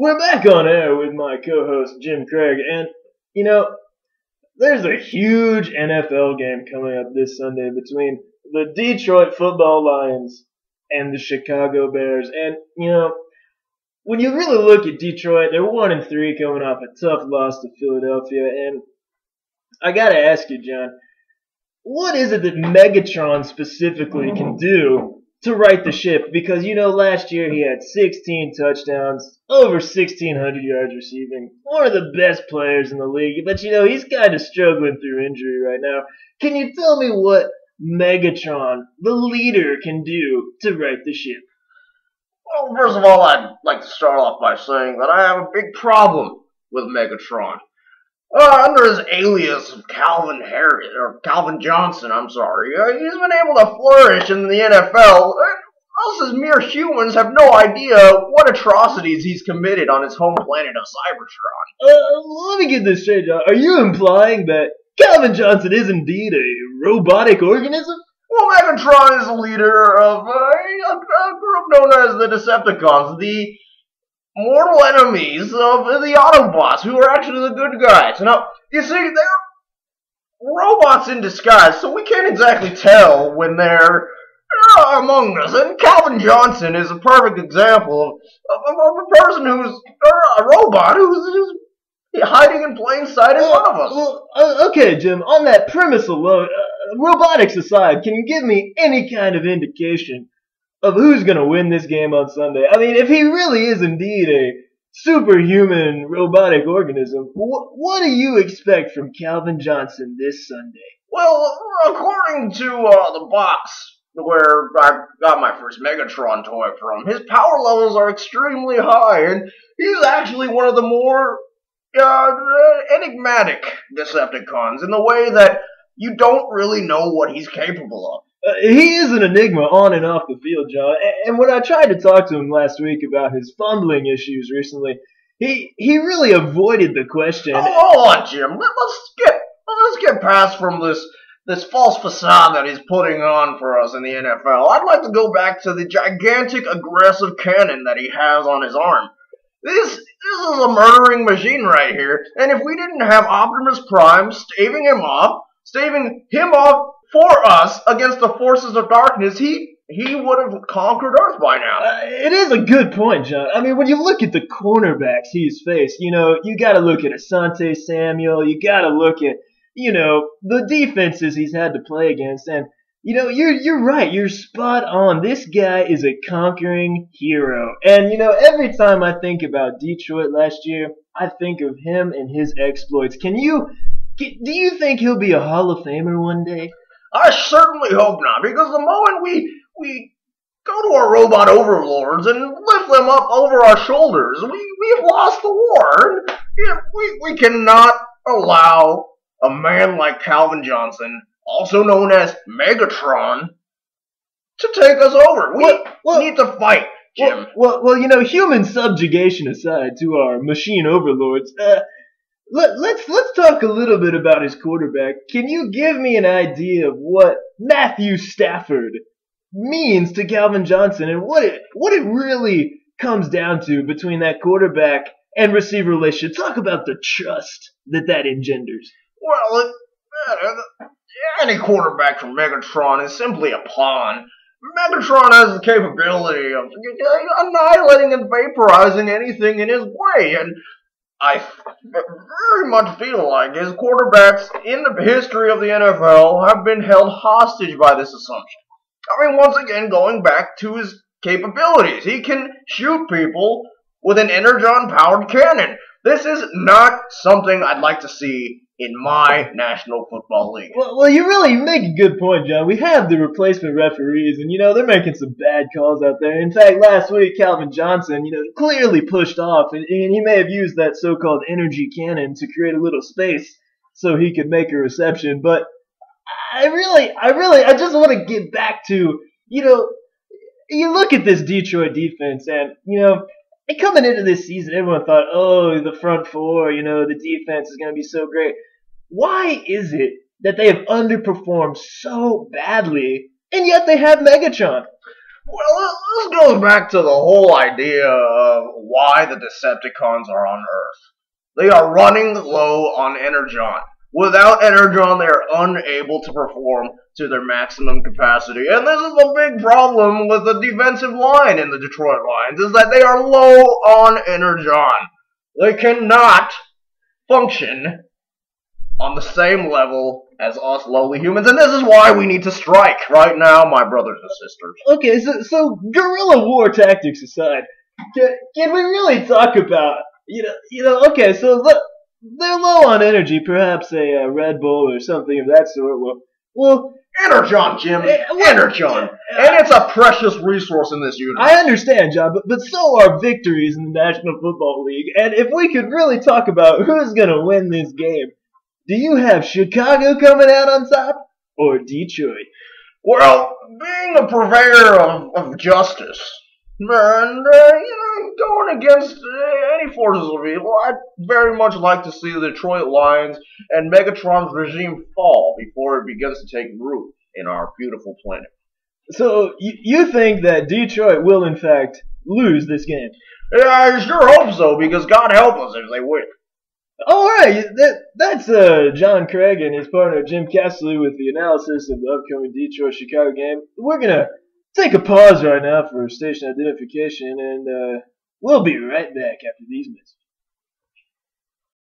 We're back on air with my co-host Jim Craig, and you know, there's a huge NFL game coming up this Sunday between the Detroit Football Lions and the Chicago Bears. And when you really look at Detroit, they're 1-3 coming off a tough loss to Philadelphia. And I gotta ask you, John, what is it that Megatron specifically can do to right the ship? Because last year he had 16 touchdowns, over 1,600 yards receiving, one of the best players in the league. But he's kind of struggling through injury right now. Can you tell me what Megatron, the leader, can do to right the ship? Well, first of all, I'd like to start off by saying that I have a big problem with Megatron. Under his alias of Calvin Johnson, he's been able to flourish in the NFL. Us as mere humans have no idea what atrocities he's committed on his home planet of Cybertron. Let me get this straight, John. Are you implying that Calvin Johnson is indeed a robotic organism? Well, Megatron is the leader of a group known as the Decepticons, the mortal enemies of the Autobots, who are actually the good guys. Now, you see, they're robots in disguise, so we can't exactly tell when they're among us. And Calvin Johnson is a perfect example of a person who's a robot who's hiding in plain sight in front of us. Well, okay, Jim, on that premise alone, robotics aside, can you give me any kind of indication of who's going to win this game on Sunday? I mean, if he really is indeed a superhuman robotic organism, what do you expect from Calvin Johnson this Sunday? Well, according to the box where I got my first Megatron toy from, his power levels are extremely high, and he's actually one of the more enigmatic Decepticons in the way that you don't really know what he's capable of. He is an enigma on and off the field, John. And when I tried to talk to him last week about his fumbling issues recently, he really avoided the question. Oh, hold on, Jim. Let's get past from this false facade that he's putting on for us in the NFL. I'd like to go back to the gigantic aggressive cannon that he has on his arm. This is a murdering machine right here, and if we didn't have Optimus Prime staving him off for us against the forces of darkness, he would have conquered Earth by now. It is a good point, John. I mean, when you look at the cornerbacks he's faced, you got to look at Asante Samuel, you got to look at, the defenses he's had to play against, and you're right. You're spot on. This guy is a conquering hero. And, every time I think about Detroit last year, I think of him and his exploits. Do you think he'll be a Hall of Famer one day? I certainly hope not, because the moment we go to our robot overlords and lift them up over our shoulders, we've lost the war. We cannot allow a man like Calvin Johnson, also known as Megatron, to take us over. We need to fight, Jim. Well, human subjugation aside to our machine overlords, let's talk a little bit about his quarterback. Can you give me an idea of what Matthew Stafford means to Calvin Johnson and what it really comes down to between that quarterback and receiver relationship? Talk about the trust that engenders. Well, any quarterback from Megatron is simply a pawn. Megatron has the capability of annihilating and vaporizing anything in his way, and I very much feel like his quarterbacks in the history of the NFL have been held hostage by this assumption. I mean, once again, going back to his capabilities, he can shoot people with an energon-powered cannon. This is not something I'd like to see in my National Football League. Well, you really make a good point, John. We have the replacement referees, and, they're making some bad calls out there. In fact, last week, Calvin Johnson, clearly pushed off, and he may have used that so-called energy cannon to create a little space so he could make a reception. But I just want to get back to, you look at this Detroit defense, and, coming into this season, everyone thought, oh, the front four, the defense is going to be so great. Why is it that they have underperformed so badly, and yet they have Megatron? Well, this goes back to the whole idea of why the Decepticons are on Earth. They are running low on Energon. Without Energon, they are unable to perform to their maximum capacity. And this is a big problem with the defensive line in the Detroit Lions, is that they are low on Energon. They cannot function on the same level as us lowly humans, and this is why we need to strike right now, my brothers and sisters. Okay, so guerrilla war tactics aside, can we really talk about okay, so they're low on energy, perhaps a Red Bull or something of that sort. Well, Energon, Jim, Energon, and it's a precious resource in this universe. I understand, John, but so are victories in the National Football League. And if we could really talk about who's gonna win this game, do you have Chicago coming out on top or Detroit? Well, being a purveyor of justice, and going against any forces of evil, I'd very much like to see the Detroit Lions and Megatron's regime fall before it begins to take root in our beautiful planet. So you think that Detroit will in fact lose this game? Yeah, I sure hope so, because God help us if they win. All right, that's John Craig and his partner Jim Castley with the analysis of the upcoming Detroit-Chicago game. We're going to take a pause right now for station identification, and we'll be right back after these messages.